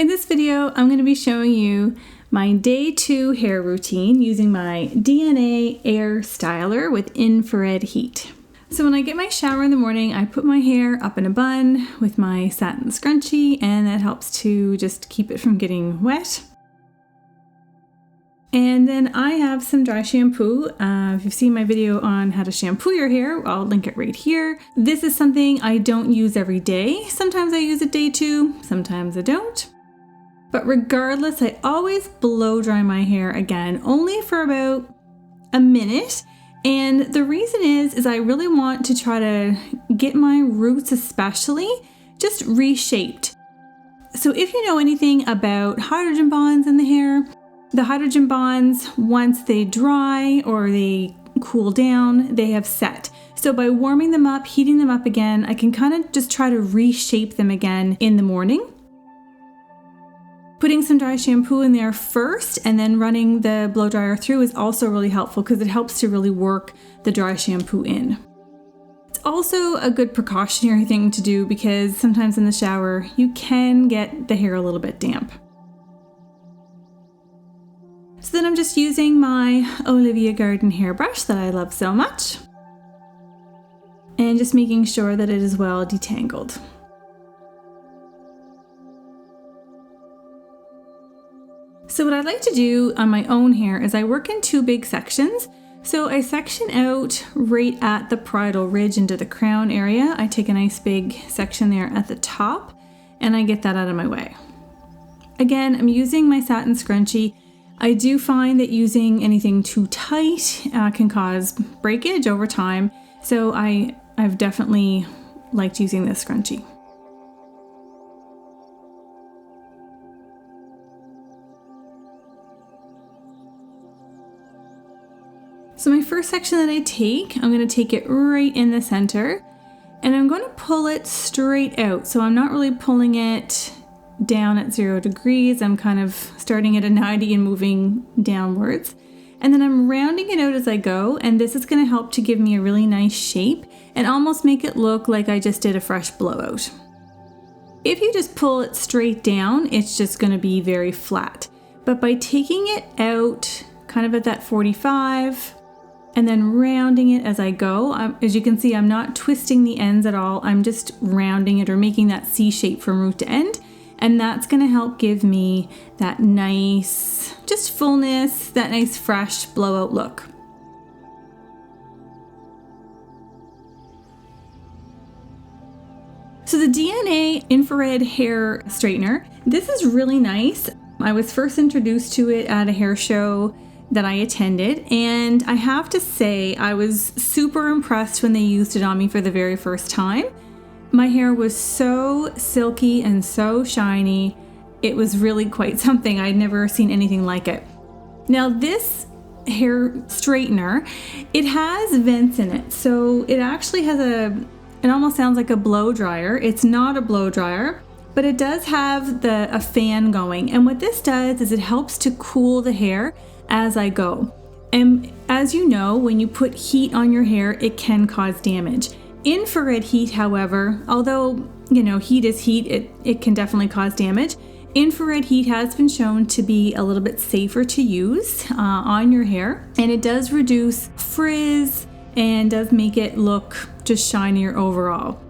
In this video, I'm going to be showing you my day 2 hair routine using my DNA Air Styler with infrared heat. So when I get my shower in the morning, I put my hair up in a bun with my satin scrunchie, and that helps to just keep it from getting wet. And then I have some dry shampoo. If you've seen my video on how to shampoo your hair, I'll link it right here. This is something I don't use every day. Sometimes I use it day 2, sometimes I don't. But regardless, I always blow dry my hair again, only for about a minute. And the reason is I really want to try to get my roots especially just reshaped. So if you know anything about hydrogen bonds in the hair, the hydrogen bonds, once they dry or they cool down, they have set. So by warming them up, heating them up again, I can kind of just try to reshape them again in the morning. Putting some dry shampoo in there first and then running the blow dryer through is also really helpful because it helps to really work the dry shampoo in. It's also a good precautionary thing to do because sometimes in the shower you can get the hair a little bit damp. So then I'm just using my Olivia Garden hairbrush that I love so much and just making sure that it is well detangled. So what I like to do on my own hair is I work in 2 big sections. So I section out right at the parietal ridge into the crown area. I take a nice big section there at the top and I get that out of my way. Again, I'm using my satin scrunchie. I do find that using anything too tight can cause breakage over time. So I've definitely liked using this scrunchie. So my first section that I take, I'm going to take it right in the center and I'm going to pull it straight out. So I'm not really pulling it down at 0 degrees. I'm kind of starting at a 90 and moving downwards. And then I'm rounding it out as I go, and this is going to help to give me a really nice shape and almost make it look like I just did a fresh blowout. If you just pull it straight down, it's just going to be very flat. But by taking it out kind of at that 45, and then rounding it as I go. As you can see, I'm not twisting the ends at all. I'm just rounding it or making that C shape from root to end. And that's gonna help give me that nice, just fullness, that nice fresh blowout look. So the DNA infrared hair straightener, this is really nice. I was first introduced to it at a hair show that I attended, and I have to say I was super impressed when they used it on me for the very first time. My hair was so silky and so shiny. It was really quite something. I'd never seen anything like it. Now this hair straightener, it has vents in it, so it actually has it almost sounds like a blow dryer. It's not a blow dryer, but it does have a fan going, and what this does is it helps to cool the hair as I go. And as you know, when you put heat on your hair, it can cause damage. Infrared heat, however, although, heat is heat, it can definitely cause damage. Infrared heat has been shown to be a little bit safer to use on your hair, and it does reduce frizz and does make it look just shinier overall.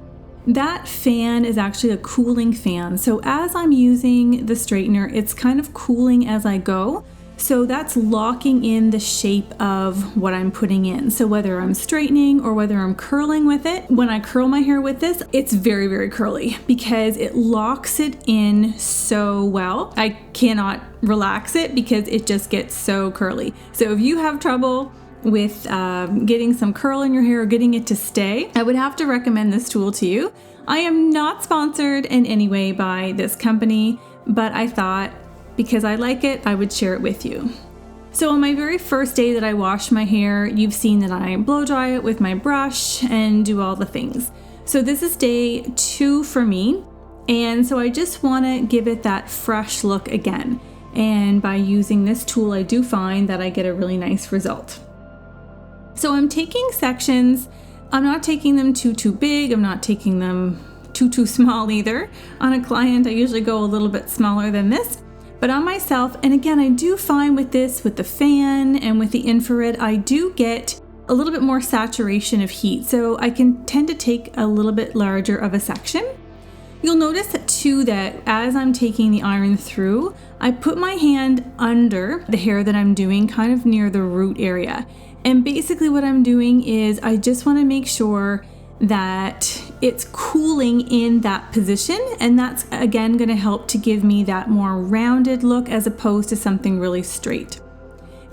That fan is actually a cooling fan. So as I'm using the straightener, it's kind of cooling as I go. So that's locking in the shape of what I'm putting in. So whether I'm straightening or whether I'm curling with it, when I curl my hair with this, it's very, very curly because it locks it in so well. I cannot relax it because it just gets so curly. So if you have trouble with getting some curl in your hair or getting it to stay, I would have to recommend this tool to you. I am not sponsored in any way by this company, but I thought because I like it, I would share it with you. So on my very first day that I wash my hair, you've seen that I blow dry it with my brush and do all the things. So this is day 2 for me, and so I just want to give it that fresh look again. And by using this tool, I do find that I get a really nice result. So I'm taking sections. I'm not taking them too big. I'm not taking them too small either. On a client, I usually go a little bit smaller than this. But on myself, and again, I do find with this, with the fan and with the infrared, I do get a little bit more saturation of heat. So I can tend to take a little bit larger of a section. You'll notice that too, that as I'm taking the iron through, I put my hand under the hair that I'm doing, kind of near the root area. And basically what I'm doing is I just want to make sure that it's cooling in that position, and that's again going to help to give me that more rounded look as opposed to something really straight.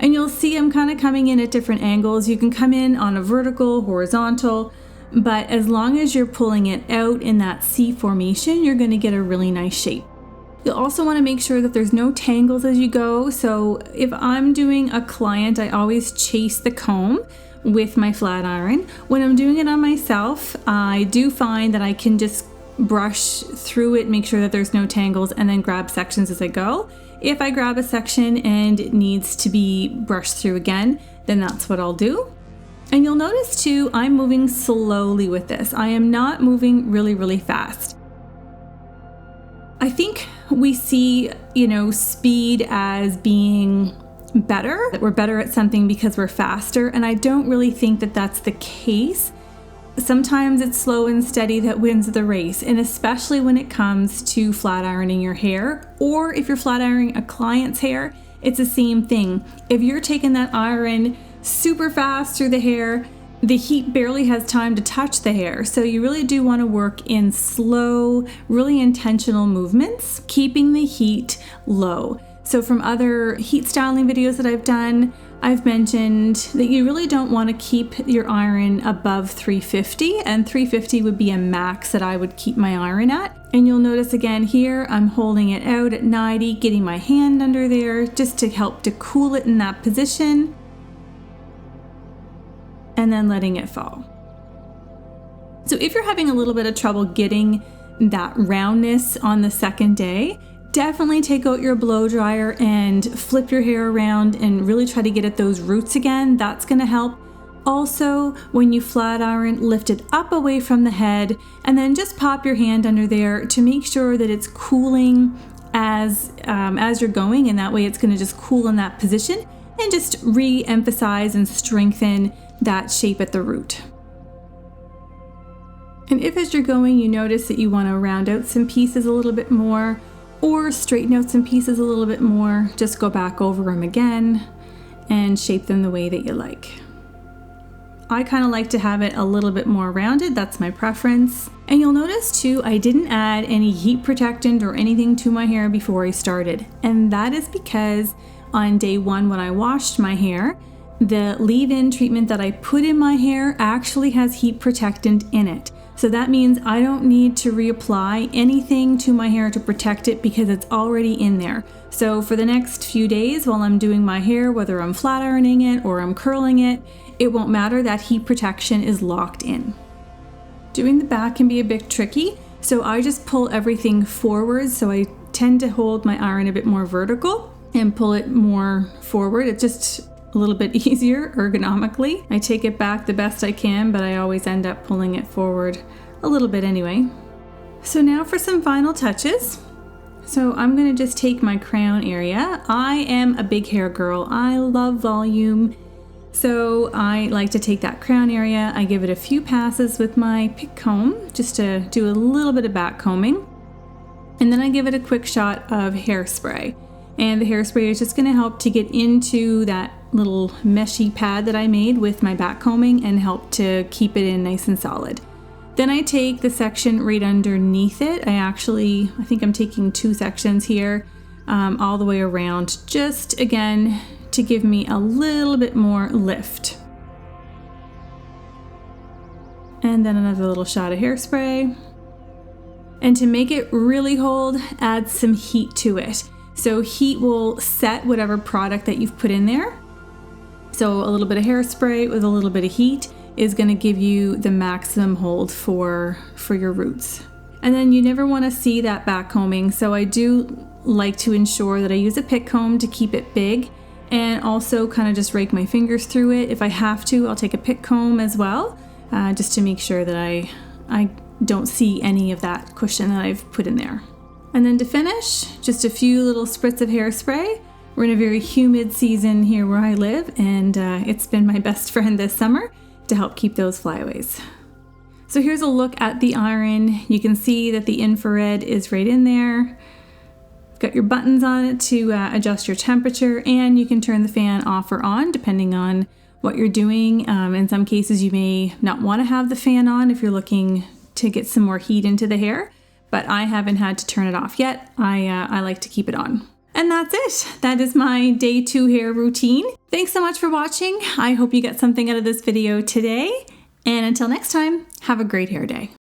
And you'll see I'm kind of coming in at different angles. You can come in on a vertical, horizontal, but as long as you're pulling it out in that C formation, you're going to get a really nice shape. You'll also want to make sure that there's no tangles as you go. So if I'm doing a client, I always chase the comb with my flat iron. When I'm doing it on myself, I do find that I can just brush through it, make sure that there's no tangles, and then grab sections as I go. If I grab a section and it needs to be brushed through again, then that's what I'll do. And you'll notice too, I'm moving slowly with this. I am not moving really fast. I think we see, speed as being better, that we're better at something because we're faster, and I don't really think that that's the case. Sometimes it's slow and steady that wins the race, and especially when it comes to flat ironing your hair, or if you're flat ironing a client's hair, it's the same thing. If you're taking that iron super fast through the hair, the heat barely has time to touch the hair. So you really do want to work in slow, really intentional movements, keeping the heat low. So from other heat styling videos that I've done, I've mentioned that you really don't want to keep your iron above 350, and 350 would be a max that I would keep my iron at. And you'll notice again here, I'm holding it out at 90, getting my hand under there just to help to cool it in that position, and then letting it fall. So if you're having a little bit of trouble getting that roundness on the second day, definitely take out your blow dryer and flip your hair around and really try to get at those roots again. That's going to help. Also, when you flat iron, lift it up away from the head and then just pop your hand under there to make sure that it's cooling as you're going, and that way it's going to just cool in that position and just re-emphasize and strengthen that shape at the root. And if as you're going you notice that you want to round out some pieces a little bit more, or straighten out some pieces a little bit more, just go back over them again and shape them the way that you like. I kind of like to have it a little bit more rounded, that's my preference. And you'll notice too, I didn't add any heat protectant or anything to my hair before I started. And that is because on day one when I washed my hair, the leave-in treatment that I put in my hair actually has heat protectant in it. So that means I don't need to reapply anything to my hair to protect it because it's already in there. So for the next few days while I'm doing my hair, whether I'm flat ironing it or I'm curling it, it won't matter, that heat protection is locked in. Doing the back can be a bit tricky, so I just pull everything forward. So I tend to hold my iron a bit more vertical and pull it more forward. It's just a little bit easier ergonomically. I take it back the best I can, but I always end up pulling it forward a little bit anyway. So now for some final touches. So I'm gonna just take my crown area. I am a big hair girl. I love volume. So I like to take that crown area. I give it a few passes with my pick comb just to do a little bit of back combing. And then I give it a quick shot of hairspray. And the hairspray is just gonna help to get into that little meshy pad that I made with my back combing and help to keep it in nice and solid. Then I take the section right underneath it. I think I'm taking 2 sections here all the way around, just again to give me a little bit more lift. And then another little shot of hairspray. And to make it really hold, add some heat to it. So heat will set whatever product that you've put in there. So a little bit of hairspray with a little bit of heat is going to give you the maximum hold for your roots. And then you never want to see that back combing. So I do like to ensure that I use a pick comb to keep it big, and also kind of just rake my fingers through it. If I have to, I'll take a pick comb as well, just to make sure that I don't see any of that cushion that I've put in there. And then to finish, just a few little spritz of hairspray. We're in a very humid season here where I live, and it's been my best friend this summer to help keep those flyaways. So here's a look at the iron. You can see that the infrared is right in there. Got your buttons on it to adjust your temperature, and you can turn the fan off or on depending on what you're doing. In some cases you may not want to have the fan on if you're looking to get some more heat into the hair, but I haven't had to turn it off yet. I like to keep it on. And that's it. That is my day 2 hair routine. Thanks so much for watching. I hope you got something out of this video today. And until next time, have a great hair day.